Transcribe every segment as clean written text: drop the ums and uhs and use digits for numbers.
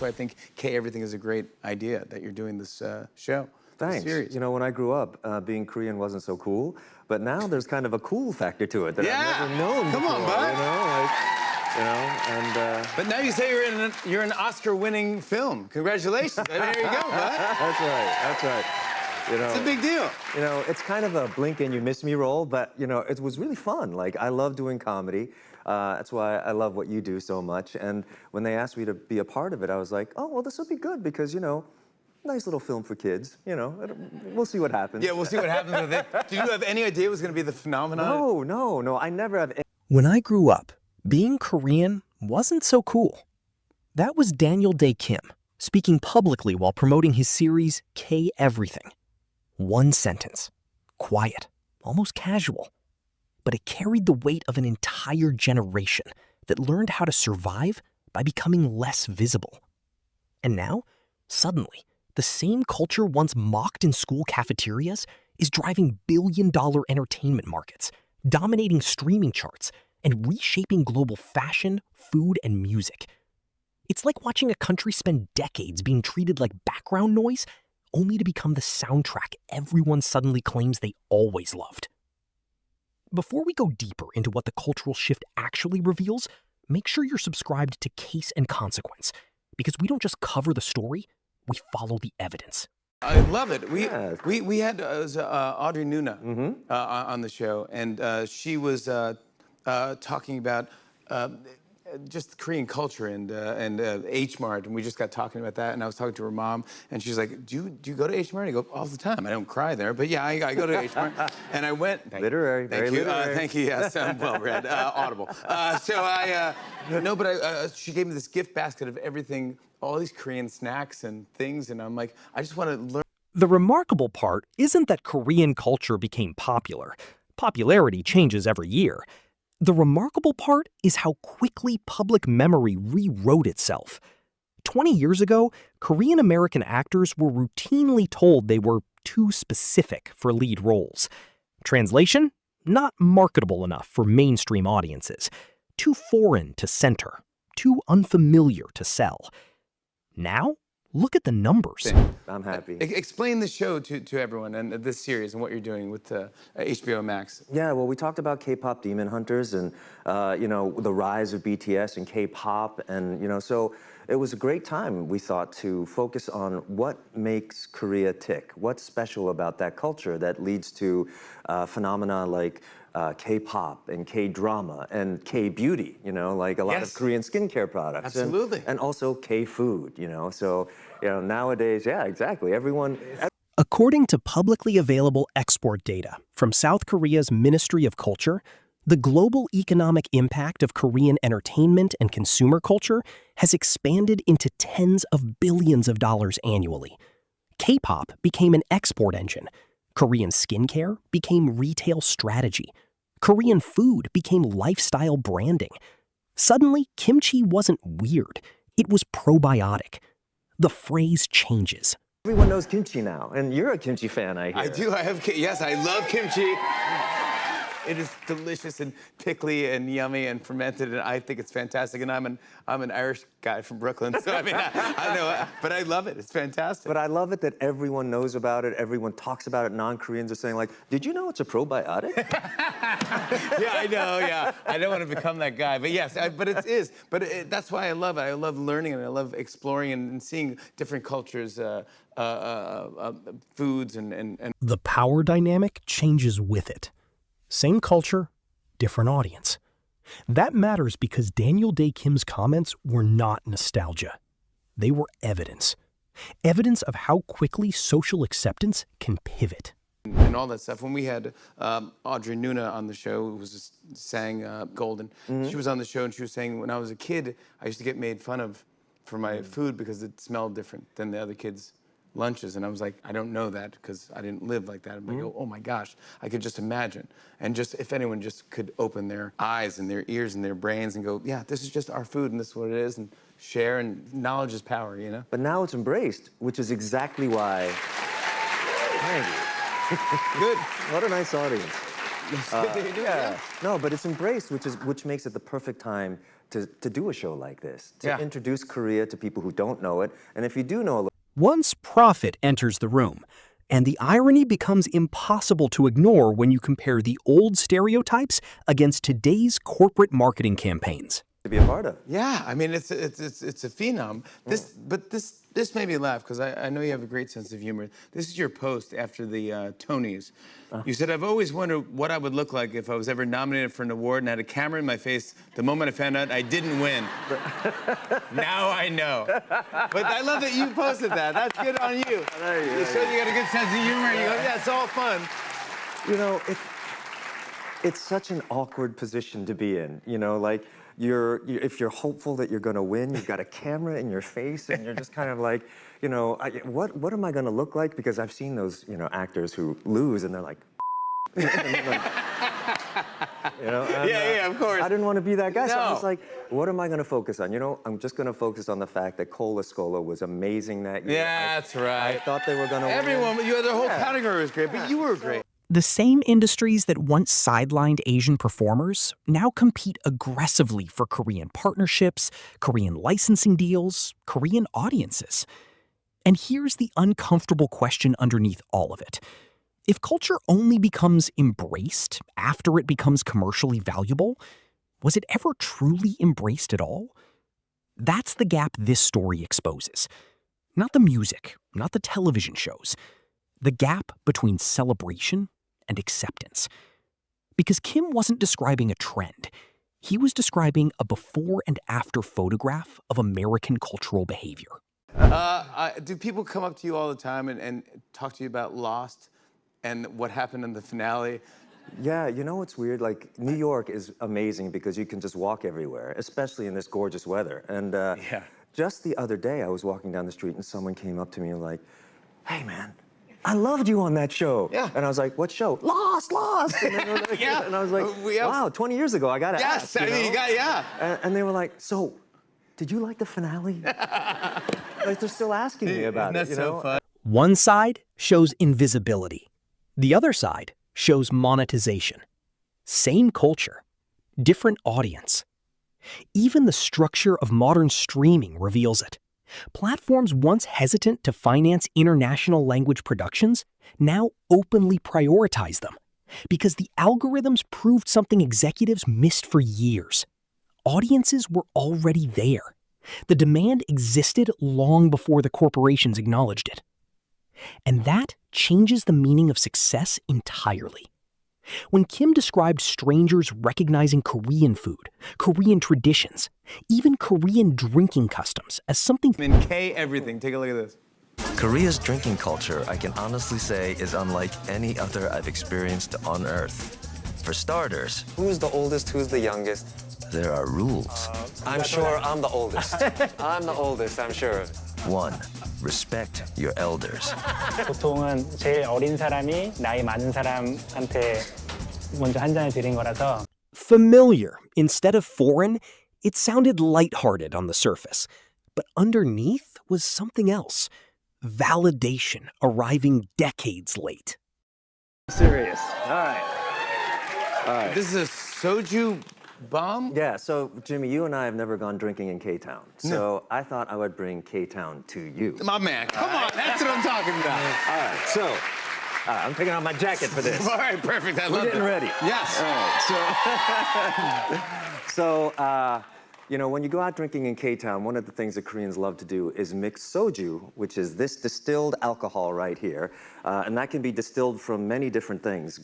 why I think K Everything is a great idea that you're doing this show. Thanks. Series. You know, when I grew up, being Korean wasn't so cool, but now there's kind of a cool factor to it that I've never known Come before. on, bud. But now you say you're an Oscar-winning film. Congratulations. There you go, bud. That's right. That's right. You know, it's a big deal. You know, it's kind of a blink and you miss me role, but you know, it was really fun. Like, I love doing comedy. That's why I love what you do so much. And when they asked me to be a part of it, I was like, oh, well, this will be good because, you know, nice little film for kids, you know. We'll see what happens. Yeah, we'll see what happens with it. Did you have any idea it was going to be the phenomenon? No. I never have. When I grew up, being Korean wasn't so cool. That was Daniel Dae Kim, speaking publicly while promoting his series, K Everything. One sentence, quiet, almost casual. But it carried the weight of an entire generation that learned how to survive by becoming less visible. And now, suddenly, the same culture once mocked in school cafeterias is driving billion-dollar entertainment markets, dominating streaming charts, and reshaping global fashion, food, and music. It's like watching a country spend decades being treated like background noise, only to become the soundtrack everyone suddenly claims they always loved. Before we go deeper into what the cultural shift actually reveals, make sure you're subscribed to Case and Consequence, because we don't just cover the story, we follow the evidence. I love it. We had Audrey Nuna on the show, and she was talking about just Korean culture and H Mart, and we just got talking about that. And I was talking to her mom, and she's like, "Do you go to H Mart?" I go, "All the time. I don't cry there, but yeah, I go to H Mart." And I went. Literary, very literary. Thank you. Yes, I'm well read, audible. She gave me this gift basket of everything, all these Korean snacks and things, and I'm like, I just want to learn. The remarkable part isn't that Korean culture became popular. Popularity changes every year. The remarkable part is how quickly public memory rewrote itself. 20 years ago, Korean American actors were routinely told they were too specific for lead roles. Translation? Not marketable enough for mainstream audiences. Too foreign to center. Too unfamiliar to sell. Now, look at the numbers. I'm happy. Explain the show to everyone and this series and what you're doing with HBO Max. Yeah, well, we talked about K-pop Demon Hunters and, you know, the rise of BTS and K-pop. And, you know, so it was a great time, we thought, to focus on what makes Korea tick. What's special about that culture that leads to phenomena like K-pop and K-drama and K-beauty, you know, like a lot of Korean skincare products. Absolutely. And also K-food, you know. So, you know, nowadays, yeah, exactly. Everyone... According to publicly available export data from South Korea's Ministry of Culture, the global economic impact of Korean entertainment and consumer culture has expanded into tens of billions of dollars annually. K-pop became an export engine. Korean skincare became retail strategy. Korean food became lifestyle branding. Suddenly, kimchi wasn't weird. It was probiotic. The phrase changes. Everyone knows kimchi now, and you're a kimchi fan, I hear. I do. Yes, I love kimchi. It is delicious and pickly and yummy and fermented, and I think it's fantastic. And I'm an Irish guy from Brooklyn, so I mean, I know, but I love it. It's fantastic. But I love it that everyone knows about it. Everyone talks about it. Non-Koreans are saying, like, did you know it's a probiotic? Yeah, I know. Yeah, I don't want to become that guy, but yes, but it is. But that's why I love it. I love learning and I love exploring and seeing different cultures, foods, and. The power dynamic changes with it. Same culture, different audience. That matters because Daniel Dae Kim's comments were not nostalgia. They were evidence. Evidence of how quickly social acceptance can pivot. And all that stuff. When we had Audrey Nuna on the show, who was just sang Golden, she was on the show and she was saying, when I was a kid, I used to get made fun of for my food because it smelled different than the other kids' lunches. And I was like, I don't know that because I didn't live like that. And I go, oh my gosh, I could just imagine. And just if anyone just could open their eyes and their ears and their brains and go, yeah, this is just our food and this is what it is, and share, and knowledge is power, you know? But now it's embraced, which is exactly why. Thank you. Good. What a nice audience. Yeah. No, but it's embraced, which makes it the perfect time to do a show like this, to Yeah. introduce Korea to people who don't know it. And if you do know a little Once profit enters the room, and the irony becomes impossible to ignore when you compare the old stereotypes against today's corporate marketing campaigns. to be a part of. Yeah, I mean, it's a phenom. This made me laugh because I know you have a great sense of humor. This is your post after the Tonys. You said, "I've always wondered what I would look like if I was ever nominated for an award and had a camera in my face the moment I found out I didn't win. Now I know." But I love that you posted that. That's good on you. You showed you got a good sense of humor. You go, yeah, it's all fun. You know, it's such an awkward position to be in. You know, like if you're hopeful that you're going to win, you've got a camera in your face, and you're just kind of like, you know, what am I going to look like? Because I've seen those, you know, actors who lose, and they're like, and they're like, you know. And, Yeah, of course. I didn't want to be that guy, so I No. was like, what am I going to focus on? You know, I'm just going to focus on the fact that Cola Scola was amazing that year. Yeah, that's right. I thought they were going to win. Everyone, the whole Yeah. category was great, but you were great. The same industries that once sidelined Asian performers now compete aggressively for Korean partnerships, Korean licensing deals, Korean audiences. And here's the uncomfortable question underneath all of it. If culture only becomes embraced after it becomes commercially valuable, was it ever truly embraced at all? That's the gap this story exposes. Not the music, not the television shows. The gap between celebration and acceptance. Because Kim wasn't describing a trend. He was describing a before and after photograph of American cultural behavior. Do people come up to you all the time and talk to you about Lost and what happened in the finale? Yeah, you know what's weird? Like, New York is amazing because you can just walk everywhere, especially in this gorgeous weather. And just the other day, I was walking down the street and someone came up to me and like, "Hey, man, I loved you on that show." Yeah. And I was like, "What show?" Lost. And, then they were like, Yeah. And I was like, We wow, 20 years ago, I got to Yes, ask. I mean, know? you got, yeah. And they were like, "So, did you like the finale?" Like, they're still asking me about it, you know? fun? One side shows invisibility. The other side shows monetization. Same culture, different audience. Even the structure of modern streaming reveals it. Platforms once hesitant to finance international language productions now openly prioritize them because the algorithms proved something executives missed for years. Audiences were already there. The demand existed long before the corporations acknowledged it. And that changes the meaning of success entirely. When Kim described strangers recognizing Korean food, Korean traditions, even Korean drinking customs as something In K everything. Take a look at this. Korea's drinking culture, I can honestly say, is unlike any other I've experienced on Earth. For starters, Who's the oldest? Who's the youngest? there are rules. I'm sure I'm the oldest. I'm the oldest, I'm sure. 1. Respect your elders. 보통은 제일 어린 사람이 나이 많은 사람한테 먼저 한 잔을 드린 거라서 familiar instead of foreign. It sounded lighthearted on the surface, but underneath was something else. Validation arriving decades late. Serious. All right. This is a soju bomb? Yeah, so Jimmy, you and I have never gone drinking in K-Town. So I thought I would bring K-Town to you. My man, come on, that's what I'm talking about. All right, so I'm taking off my jacket for this. All right, perfect, I love We're getting it. ready. Yes. So, you know, when you go out drinking in K-Town, one of the things that Koreans love to do is mix soju, which is this distilled alcohol right here. And that can be distilled from many different things.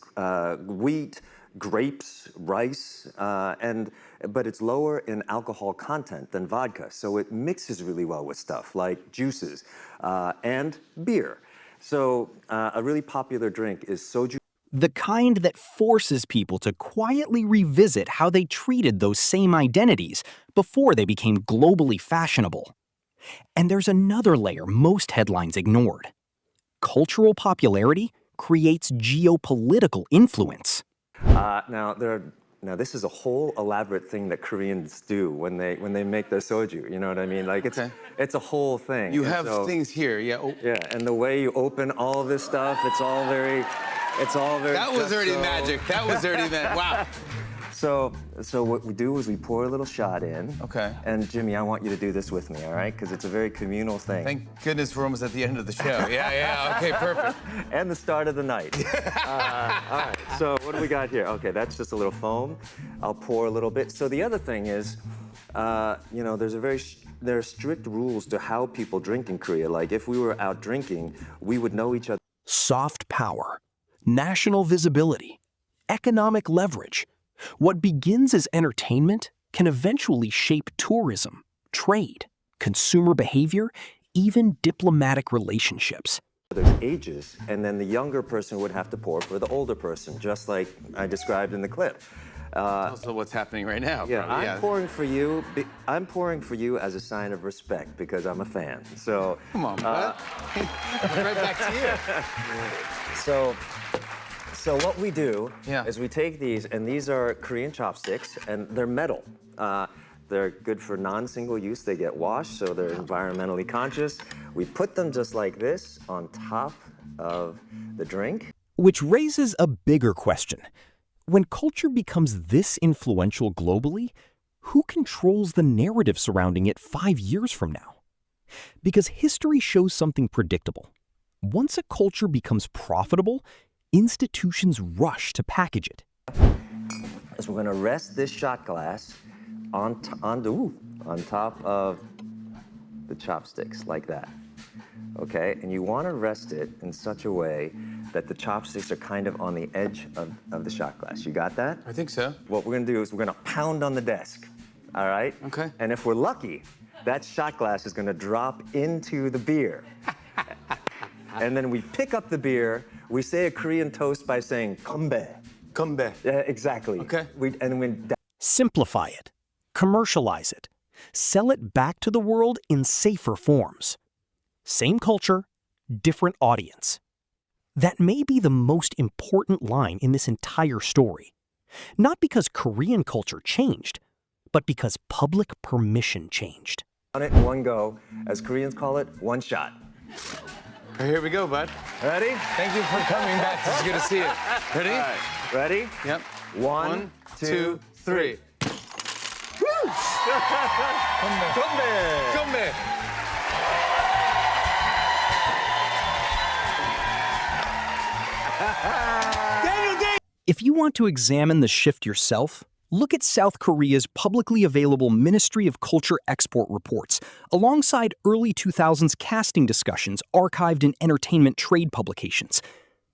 Wheat, grapes, rice, but it's lower in alcohol content than vodka. So it mixes really well with stuff like juices and beer. So a really popular drink is soju. The kind that forces people to quietly revisit how they treated those same identities before they became globally fashionable. And there's another layer most headlines ignored. Cultural popularity creates geopolitical influence. Now this is a whole elaborate thing that Koreans do when they make their soju. You know what I mean? Like it's a whole thing. You And have so- things here, yeah. Oh, Yeah, and the way you open all this stuff, it's all very. that was just already so- magic. That was already that. Wow. So what we do is we pour a little shot in. Okay. And Jimmy, I want you to do this with me, all right? Because it's a very communal thing. Thank goodness we're almost at the end of the show. Yeah, okay, perfect. And the start of the night. All right, so what do we got here? Okay, that's just a little foam. I'll pour a little bit. So the other thing is, you know, there are strict rules to how people drink in Korea. Like if we were out drinking, we would know each other. Soft power, national visibility, economic leverage. What begins as entertainment can eventually shape tourism, trade, consumer behavior, even diplomatic relationships. There's ages, and then the younger person would have to pour for the older person, just like I described in the clip. Also what's happening right now. Yeah, probably, I'm pouring for you. I'm pouring for you as a sign of respect because I'm a fan. So Come on, bud. Right back to you. So what we do Yeah. is we take these, and these are Korean chopsticks, and they're metal. They're good for non-single use. They get washed, so they're environmentally conscious. We put them just like this on top of the drink. Which raises a bigger question. When culture becomes this influential globally, who controls the narrative surrounding it 5 years from now? Because history shows something predictable. Once a culture becomes profitable, institutions rush to package it. So we're gonna rest this shot glass on top of the chopsticks, like that. Okay, and you wanna rest it in such a way that the chopsticks are kind of on the edge of the shot glass. You got that? I think so. What we're gonna do is we're gonna pound on the desk, all right? Okay. And if we're lucky, that shot glass is gonna drop into the beer. And then we pick up the beer, we say a Korean toast by saying, "Kombe." Come back. Yeah, exactly. Okay. Simplify it, commercialize it, sell it back to the world in safer forms. Same culture, different audience. That may be the most important line in this entire story. Not because Korean culture changed, but because public permission changed. On it in one go, as Koreans call it, one shot. Here we go, bud. Ready? Thank you for coming back. It's good to see you. Ready? All right. Ready? Yep. One, two, three. Come back. Daniel Dae. If you want to examine the shift yourself, look at South Korea's publicly available Ministry of Culture export reports, alongside early 2000s casting discussions archived in entertainment trade publications.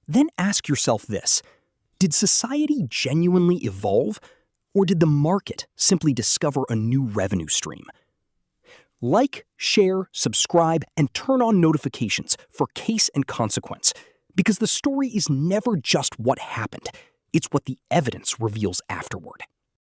Then ask yourself this: did society genuinely evolve, or did the market simply discover a new revenue stream? Like, share, subscribe, and turn on notifications for case and consequence, because the story is never just what happened, it's what the evidence reveals afterward.